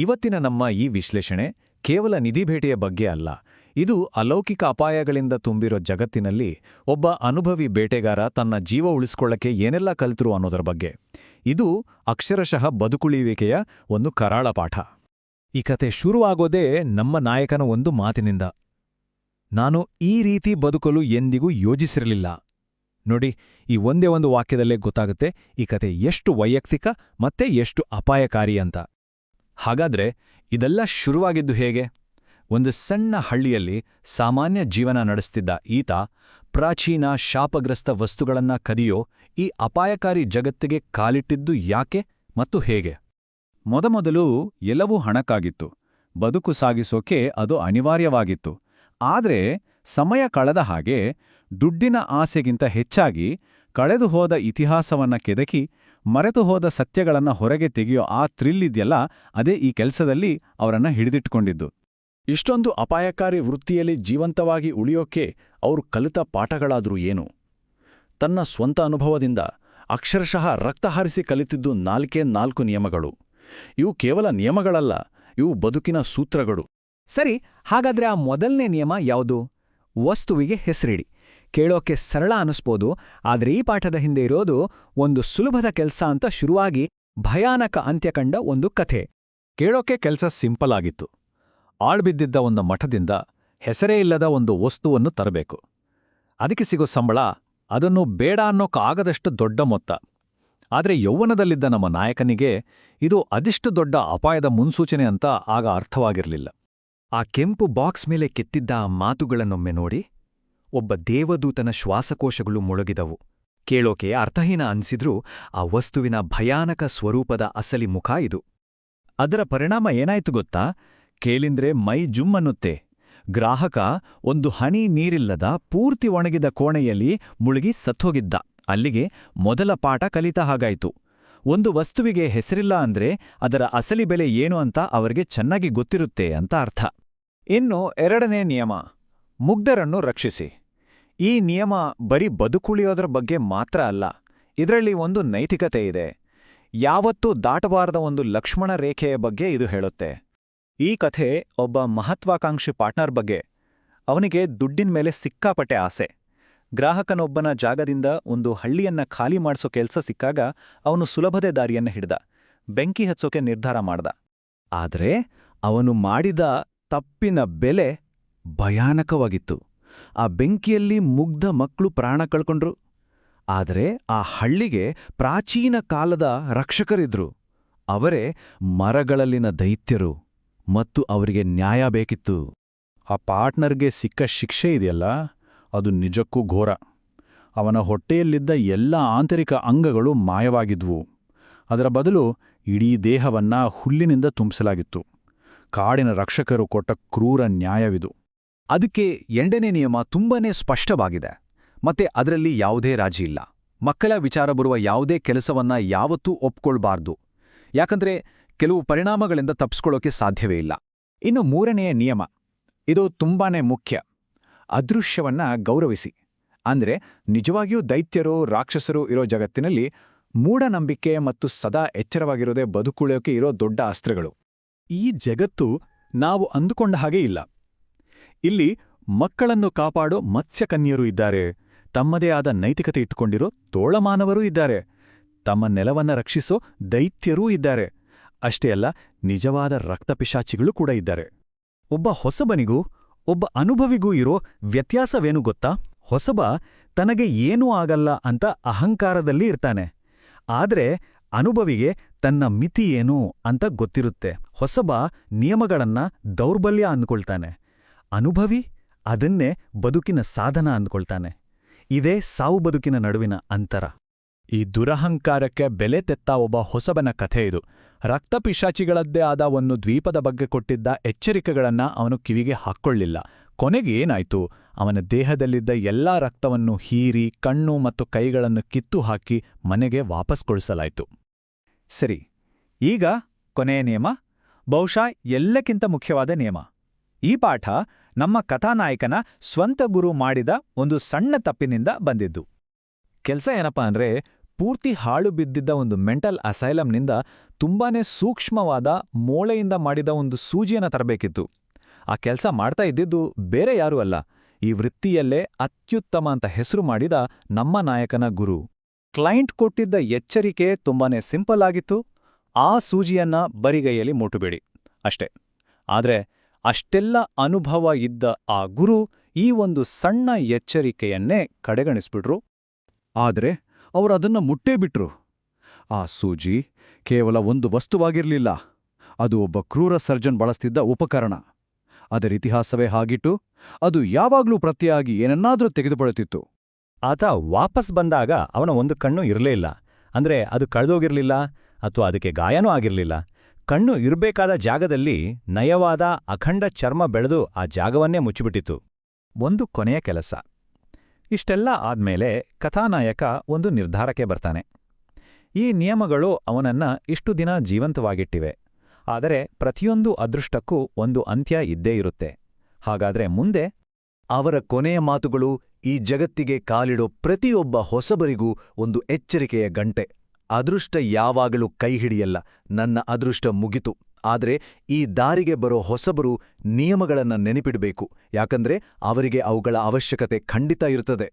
ಇವತ್ತಿನ ನಮ್ಮ ಈ ವಿಶ್ಲೇಷಣೆ ಕೇವಲ ನಿಧಿ ಭೇಟಿಯ ಬಗ್ಗೆ ಅಲ್ಲ. ಇದು ಅಲೌಕಿಕ ಅಪಾಯಗಳಿಂದ ತುಂಬಿರೋ ಜಗತ್ತಿನಲ್ಲಿ ಒಬ್ಬ ಅನುಭವಿ ಬೇಟೆಗಾರ ತನ್ನ ಜೀವ ಉಳಿಸ್ಕೊಳ್ಳಕ್ಕೆ ಏನೆಲ್ಲ ಕಲ್ತರು ಅನ್ನೋದರ ಬಗ್ಗೆ. ಇದು ಅಕ್ಷರಶಃ ಬದುಕುಳಿಯುವಿಕೆಯ ಒಂದು ಕರಾಳ ಪಾಠ. ಈ ಕತೆ ಶುರುವಾಗೋದೇ ನಮ್ಮ ನಾಯಕನ ಒಂದು ಮಾತಿನಿಂದ. ನಾನು ಈ ರೀತಿ ಬದುಕಲು ಎಂದಿಗೂ ಯೋಜಿಸಿರಲಿಲ್ಲ. ನೋಡಿ, ಈ ಒಂದೇ ಒಂದು ವಾಕ್ಯದಲ್ಲೇ ಗೊತ್ತಾಗುತ್ತೆ ಈ ಕತೆ ಎಷ್ಟು ವೈಯಕ್ತಿಕ ಮತ್ತೆ ಎಷ್ಟು ಅಪಾಯಕಾರಿ ಅಂತ. ಹಾಗಾದ್ರೆ ಇದೆಲ್ಲ ಶುರುವಾಗಿದ್ದು ಹೇಗೆ? ಒಂದು ಸಣ್ಣ ಹಳ್ಳಿಯಲ್ಲಿ ಸಾಮಾನ್ಯ ಜೀವನ ನಡೆಸ್ತಿದ್ದ ಈತ ಪ್ರಾಚೀನ ಶಾಪಗ್ರಸ್ತ ವಸ್ತುಗಳನ್ನ ಕದಿಯೋ ಈ ಅಪಾಯಕಾರಿ ಜಗತ್ತಿಗೆ ಕಾಲಿಟ್ಟಿದ್ದು ಯಾಕೆ ಮತ್ತು ಹೇಗೆ? ಮೊದಮೊದಲು ಎಲ್ಲವೂ ಹಣಕ್ಕಾಗಿತ್ತು. ಬದುಕು ಸಾಗಿಸೋಕೆ ಅದು ಅನಿವಾರ್ಯವಾಗಿತ್ತು. ಆದ್ರೆ ಸಮಯ ಕಳೆದ ಹಾಗೆ ದುಡ್ಡಿನ ಆಸೆಗಿಂತ ಹೆಚ್ಚಾಗಿ ಕಳೆದು ಹೋದ ಇತಿಹಾಸವನ್ನ ಕೆದಕಿ ಮರೆತು ಹೋದ ಸತ್ಯಗಳನ್ನ ಹೊರಗೆ ತೆಗೆಯೋ ಆ ಥ್ರಿಲ್ ಇದೆಯಲ್ಲ, ಅದೇ ಈ ಕೆಲಸದಲ್ಲಿ ಅವರನ್ನ ಹಿಡಿದಿಟ್ಕೊಂಡಿದ್ದು. ಇಷ್ಟೊಂದು ಅಪಾಯಕಾರಿ ವೃತ್ತಿಯಲ್ಲಿ ಜೀವಂತವಾಗಿ ಉಳಿಯೋಕೆ ಅವರು ಕಲಿತ ಪಾಠಗಳಾದ್ರೂ ಏನು? ತನ್ನ ಸ್ವಂತ ಅನುಭವದಿಂದ ಅಕ್ಷರಶಃ ರಕ್ತ ಹರಿಸಿ ಕಲಿತಿದ್ದು 4 ನಿಯಮಗಳು. ಇವು ಕೇವಲ ನಿಯಮಗಳಲ್ಲ, ಇವು ಬದುಕಿನ ಸೂತ್ರಗಳು. ಸರಿ, ಹಾಗಾದ್ರೆ ಆ ಮೊದಲನೇ ನಿಯಮ ಯಾವುದು? ವಸ್ತುವಿಗೆ ಹೆಸರಿಡಿ. ಕೇಳೋಕೆ ಸರಳ ಅನಿಸ್ಬೋದು, ಆದ್ರೆ ಈ ಪಾಠದ ಹಿಂದೆ ಇರೋದು ಒಂದು ಸುಲಭದ ಕೆಲಸ ಅಂತ ಶುರುವಾಗಿ ಭಯಾನಕ ಅಂತ್ಯ ಕಂಡ ಒಂದು ಕಥೆ. ಕೇಳೋಕೆ ಕೆಲಸ ಸಿಂಪಲ್ ಆಗಿತ್ತು. ಆಳ್ಬಿದ್ದಿದ್ದ ಒಂದು ಮಠದಿಂದ ಹೆಸರೇ ಇಲ್ಲದ ಒಂದು ವಸ್ತುವನ್ನು ತರಬೇಕು. ಅದಕ್ಕೆ ಸಿಗೋ ಸಂಬಳ ಅದನ್ನು ಬೇಡ ಅನ್ನೋಕ್ಕಾಗದಷ್ಟು ದೊಡ್ಡ ಮೊತ್ತ. ಆದರೆ ಯೌವನದಲ್ಲಿದ್ದ ನಮ್ಮ ನಾಯಕನಿಗೆ ಇದು ಅದೆಷ್ಟು ದೊಡ್ಡ ಅಪಾಯದ ಮುನ್ಸೂಚನೆ ಅಂತ ಆಗ ಅರ್ಥವಾಗಿರಲಿಲ್ಲ. ಆ ಕೆಂಪು ಬಾಕ್ಸ್ ಮೇಲೆ ಕೆತ್ತಿದ್ದ ಆ ಮಾತುಗಳನ್ನೊಮ್ಮೆ ನೋಡಿ. ಒಬ್ಬ ದೇವದೂತನ ಶ್ವಾಸಕೋಶಗಳು ಮೊಳಗಿದವು. ಕೇಳೋಕೆ ಅರ್ಥಹೀನ ಅನ್ಸಿದ್ರೂ ಆ ವಸ್ತುವಿನ ಭಯಾನಕ ಸ್ವರೂಪದ ಅಸಲಿ ಮುಖ ಇದು. ಅದರ ಪರಿಣಾಮ ಏನಾಯ್ತು ಗೊತ್ತಾ? ಕೇಳಿಂದ್ರೆ ಮೈ ಜುಮ್ ಅನ್ನುತ್ತೆ. ಗ್ರಾಹಕ ಒಂದು ಹನಿ ನೀರಿಲ್ಲದ ಪೂರ್ತಿ ಒಣಗಿದ ಕೋಣೆಯಲ್ಲಿ ಮುಳುಗಿ ಸತ್ತೋಗಿದ್ದ. ಅಲ್ಲಿಗೆ ಮೊದಲ ಪಾಠ ಕಲಿತ ಹಾಗಾಯ್ತು. ಒಂದು ವಸ್ತುವಿಗೆ ಹೆಸರಿಲ್ಲ ಅಂದ್ರೆ ಅದರ ಅಸಲಿ ಬೆಲೆ ಏನು ಅಂತ ಅವರಿಗೆ ಚೆನ್ನಾಗಿ ಗೊತ್ತಿರುತ್ತೆ ಅಂತ ಅರ್ಥ. ಇನ್ನು ಎರಡನೇ ನಿಯಮ, ಮುಗ್ಧರನ್ನು ರಕ್ಷಿಸಿ. ಈ ನಿಯಮ ಬರೀ ಬದುಕುಳಿಯೋದ್ರ ಬಗ್ಗೆ ಮಾತ್ರ ಅಲ್ಲ, ಇದರಲ್ಲಿ ಒಂದು ನೈತಿಕತೆ ಇದೆ. ಯಾವತ್ತೂ ದಾಟಬಾರದ ಒಂದು ಲಕ್ಷ್ಮಣ ರೇಖೆಯ ಬಗ್ಗೆ ಇದು ಹೇಳುತ್ತೆ. ಈ ಕಥೆ ಒಬ್ಬ ಮಹತ್ವಾಕಾಂಕ್ಷಿ ಪಾರ್ಟ್ನರ್ ಬಗ್ಗೆ. ಅವನಿಗೆ ದುಡ್ಡಿನ ಮೇಲೆ ಸಿಕ್ಕಾಪಟ್ಟೆ ಆಸೆ. ಗ್ರಾಹಕನೊಬ್ಬನ ಜಾಗದಿಂದ ಒಂದು ಹಳ್ಳಿಯನ್ನ ಖಾಲಿ ಮಾಡಿಸೋ ಕೆಲ್ಸ ಸಿಕ್ಕಾಗ ಅವನು ಸುಲಭದ ದಾರಿಯನ್ನ ಹಿಡ್ದ. ಬೆಂಕಿ ಹಚ್ಚೋಕೆ ನಿರ್ಧಾರ ಮಾಡ್ದ. ಆದ್ರೆ ಅವನು ಮಾಡಿದ ತಪ್ಪಿನ ಬೆಲೆ ಭಯಾನಕವಾಗಿತ್ತು. ಆ ಬೆಂಕಿಯಲ್ಲಿ ಮುಗ್ಧ ಮಕ್ಕಳು ಪ್ರಾಣ ಕಳ್ಕೊಂಡ್ರು. ಆದರೆ ಆ ಹಳ್ಳಿಗೆ ಪ್ರಾಚೀನ ಕಾಲದ ರಕ್ಷಕರಿದ್ರು. ಅವರೇ ಮರಗಳಲ್ಲಿನ ದೈತ್ಯರು ಮತ್ತು ಅವರಿಗೆ ನ್ಯಾಯ ಬೇಕಿತ್ತು. ಆ ಪಾರ್ಟ್ನರ್ಗೆ ಸಿಕ್ಕ ಶಿಕ್ಷೆ ಇದೆಯಲ್ಲ, ಅದು ನಿಜಕ್ಕೂ ಘೋರ. ಅವನ ಹೊಟ್ಟೆಯಲ್ಲಿದ್ದ ಎಲ್ಲ ಆಂತರಿಕ ಅಂಗಗಳು ಮಾಯವಾಗಿದ್ವು. ಅದರ ಬದಲು ಇಡೀ ದೇಹವನ್ನ ಹುಲ್ಲಿನಿಂದ ತುಂಬಿಸಲಾಗಿತ್ತು. ಕಾಡಿನ ರಕ್ಷಕರು ಕೊಟ್ಟ ಕ್ರೂರ ನ್ಯಾಯವಿದು. ಅದಕ್ಕೆ ಎಂಡನೇ ನಿಯಮ ತುಂಬಾನೇ ಸ್ಪಷ್ಟವಾಗಿದೆ. ಮತ್ತೆ ಅದರಲ್ಲಿ ಯಾವುದೇ ರಾಜಿ ಇಲ್ಲ. ಮಕ್ಕಳ ವಿಚಾರ ಬರುವ ಯಾವುದೇ ಕೆಲಸವನ್ನ ಯಾವತ್ತೂ ಒಪ್ಕೊಳ್ಬಾರ್ದು. ಯಾಕಂದ್ರೆ ಕೆಲವು ಪರಿಣಾಮಗಳಿಂದ ತಪ್ಪಿಸ್ಕೊಳ್ಳೋಕೆ ಸಾಧ್ಯವೇ ಇಲ್ಲ. ಇನ್ನು ಮೂರನೆಯ ನಿಯಮ, ಇದು ತುಂಬಾನೇ ಮುಖ್ಯ. ಅದೃಶ್ಯವನ್ನ ಗೌರವಿಸಿ. ಅಂದ್ರೆ ನಿಜವಾಗಿಯೂ ದೈತ್ಯರು ರಾಕ್ಷಸರು ಇರೋ ಜಗತ್ತಿನಲ್ಲಿ ಮೂಢನಂಬಿಕೆ ಮತ್ತು ಸದಾ ಎಚ್ಚರವಾಗಿರೋದೇ ಬದುಕುಳಿಯೋಕೆ ಇರೋ ದೊಡ್ಡ ಅಸ್ತ್ರಗಳು. ಈ ಜಗತ್ತು ನಾವು ಅಂದುಕೊಂಡ ಹಾಗೆ ಇಲ್ಲ. ಇಲ್ಲಿ ಮಕ್ಕಳನ್ನು ಕಾಪಾಡೋ ಮತ್ಸ್ಯಕನ್ಯರು ಇದ್ದಾರೆ. ತಮ್ಮದೇ ಆದ ನೈತಿಕತೆ ಇಟ್ಟುಕೊಂಡಿರೋ ತೋಳಮಾನವರೂ ಇದ್ದಾರೆ. ತಮ್ಮ ನೆಲವನ್ನ ರಕ್ಷಿಸೋ ದೈತ್ಯರೂ ಇದ್ದಾರೆ. ಅಷ್ಟೇ ಅಲ್ಲ, ನಿಜವಾದ ರಕ್ತಪಿಶಾಚಿಗಳು ಕೂಡ ಇದ್ದಾರೆ. ಒಬ್ಬ ಹೊಸಬನಿಗೂ ಒಬ್ಬ ಅನುಭವಿಗೂ ಇರೋ ವ್ಯತ್ಯಾಸವೇನು ಗೊತ್ತಾ? ಹೊಸಬ ತನಗೆ ಏನೂ ಆಗಲ್ಲ ಅಂತ ಅಹಂಕಾರದಲ್ಲಿ ಇರ್ತಾನೆ. ಆದ್ರೆ ಅನುಭವಿಗೆ ತನ್ನ ಮಿತಿ ಏನು ಅಂತ ಗೊತ್ತಿರುತ್ತೆ. ಹೊಸಬ ನಿಯಮಗಳನ್ನ ದೌರ್ಬಲ್ಯ ಅಂದ್ಕೊಳ್ತಾನೆ. ಅನುಭವಿ ಅದನ್ನೇ ಬದುಕಿನ ಸಾಧನ ಅಂದ್ಕೊಳ್ತಾನೆ. ಇದೇ ಸಾವು ಬದುಕಿನ ನಡುವಿನ ಅಂತರ. ಈ ದುರಹಂಕಾರಕ್ಕೆ ಬೆಲೆ ತೆತ್ತ ಒಬ್ಬ ಹೊಸಬನ ಕಥೆ ಇದು. ರಕ್ತಪಿಶಾಚಿಗಳದ್ದೇ ಆದ ಒಂದು ದ್ವೀಪದ ಬಗ್ಗೆ ಕೊಟ್ಟಿದ್ದ ಎಚ್ಚರಿಕೆಗಳನ್ನ ಅವನು ಕಿವಿಗೆ ಹಾಕ್ಕೊಳ್ಳಿಲ್ಲ. ಕೊನೆಗೆ ಏನಾಯ್ತು? ಅವನ ದೇಹದಲ್ಲಿದ್ದ ಎಲ್ಲಾ ರಕ್ತವನ್ನು ಹೀರಿ ಕಣ್ಣು ಮತ್ತು ಕೈಗಳನ್ನು ಕಿತ್ತು ಹಾಕಿ ಮನೆಗೆ ವಾಪಸ್ ಕಳಿಸಲಾಯಿತು. ಸರಿ, ಈಗ ಕೊನೆಯ ನಿಯಮ, ಬಹುಶಃ ಎಲ್ಲಕ್ಕಿಂತ ಮುಖ್ಯವಾದ ನಿಯಮ. ಈ ಪಾಠ ನಮ್ಮ ಕಥಾನಾಯಕನ ಸ್ವಂತ ಗುರು ಮಾಡಿದ ಒಂದು ಸಣ್ಣ ತಪ್ಪಿನಿಂದ ಬಂದಿದ್ದು. ಕೆಲ್ಸ ಏನಪ್ಪಾ ಅಂದ್ರೆ, ಪೂರ್ತಿ ಹಾಳು ಬಿದ್ದಿದ್ದ ಒಂದು ಮೆಂಟಲ್ ಅಸೈಲಂನಿಂದ ತುಂಬಾನೇ ಸೂಕ್ಷ್ಮವಾದ ಮೂಳೆಯಿಂದ ಮಾಡಿದ ಒಂದು ಸೂಜಿಯನ್ನ ತರಬೇಕಿತ್ತು. ಆ ಕೆಲಸ ಮಾಡ್ತಾ ಇದ್ದಿದ್ದು ಬೇರೆ ಯಾರೂ ಅಲ್ಲ, ಈ ವೃತ್ತಿಯಲ್ಲೇ ಅತ್ಯುತ್ತಮ ಅಂತ ಹೆಸರು ಮಾಡಿದ ನಮ್ಮ ನಾಯಕನ ಗುರು. ಕ್ಲೈಂಟ್ ಕೊಟ್ಟಿದ್ದ ಎಚ್ಚರಿಕೆ ತುಂಬಾನೇ ಸಿಂಪಲ್ ಆಗಿತ್ತು. ಆ ಸೂಜಿಯನ್ನ ಬರಿಗೈಯಲ್ಲಿ ಮುಟ್ಟಬೇಡಿ ಅಷ್ಟೇ. ಆದ್ರೆ ಅಷ್ಟೆಲ್ಲ ಅನುಭವ ಇದ್ದ ಆ ಗುರು ಈ ಒಂದು ಸಣ್ಣ ಎಚ್ಚರಿಕೆಯನ್ನೇ ಕಡೆಗಣಿಸ್ಬಿಟ್ರು. ಆದ್ರೆ ಅವರದನ್ನ ಮುಟ್ಟೇ ಬಿಟ್ರು. ಆ ಸೂಜಿ ಕೇವಲ ಒಂದು ವಸ್ತುವಾಗಿರ್ಲಿಲ್ಲ, ಅದು ಒಬ್ಬ ಕ್ರೂರ ಸರ್ಜನ್ ಬಳಸ್ತಿದ್ದ ಉಪಕರಣ. ಅದರ ಇತಿಹಾಸವೇ ಹಾಗಿಟ್ಟು ಅದು ಯಾವಾಗ್ಲೂ ಪ್ರತಿಯಾಗಿ ಏನನ್ನಾದ್ರೂ ತೆಗೆದುಕೊಳ್ಳುತ್ತಿತ್ತು. ಆತ ವಾಪಸ್ ಬಂದಾಗ ಅವನ ಒಂದು ಕಣ್ಣು ಇರಲೇ ಇಲ್ಲ. ಅಂದ್ರೆ ಅದು ಕಳೆದೋಗಿರ್ಲಿಲ್ಲ ಅಥವಾ ಅದಕ್ಕೆ ಗಾಯನೂ ಆಗಿರ್ಲಿಲ್ಲ. ಕಣ್ಣು ಇರಬೇಕಾದ ಜಾಗದಲ್ಲಿ ನಯವಾದ ಅಖಂಡ ಚರ್ಮ ಬೆಳೆದು ಆ ಜಾಗವನ್ನೇ ಮುಚ್ಚಿಬಿಟ್ಟಿತ್ತು. ಒಂದು ಕೊನೆಯ ಕೆಲಸ. ಇಷ್ಟೆಲ್ಲ ಆದ್ಮೇಲೆ ಕಥಾನಾಯಕ ಒಂದು ನಿರ್ಧಾರಕ್ಕೆ ಬರ್ತಾನೆ. ಈ ನಿಯಮಗಳು ಅವನನ್ನ ಇಷ್ಟು ದಿನ ಜೀವಂತವಾಗಿಟ್ಟಿವೆ. ಆದರೆ ಪ್ರತಿಯೊಂದು ಅದೃಷ್ಟಕ್ಕೂ ಒಂದು ಅಂತ್ಯ ಇದ್ದೇ ಇರುತ್ತೆ. ಹಾಗಾದ್ರೆ ಮುಂದೆ? ಅವರ ಕೊನೆಯ ಮಾತುಗಳು ಈ ಜಗತ್ತಿಗೆ ಕಾಲಿಡೋ ಪ್ರತಿಯೊಬ್ಬ ಹೊಸಬರಿಗೂ ಒಂದು ಎಚ್ಚರಿಕೆಯ ಗಂಟೆ. ಅದೃಷ್ಟ ಯಾವಾಗಲೂ ಕೈಹಿಡಿಯಲ್ಲ, ನನ್ನ ಅದೃಷ್ಟ ಮುಗಿತು. ಆದ್ರೆ ಈ ದಾರಿಗೆ ಬರೋ ಹೊಸಬರು ನಿಯಮಗಳನ್ನ ನೆನಪಿಡಬೇಕು, ಯಾಕಂದ್ರೆ ಅವರಿಗೆ ಅವುಗಳ ಅವಶ್ಯಕತೆ ಖಂಡಿತ ಇರ್ತದೆ.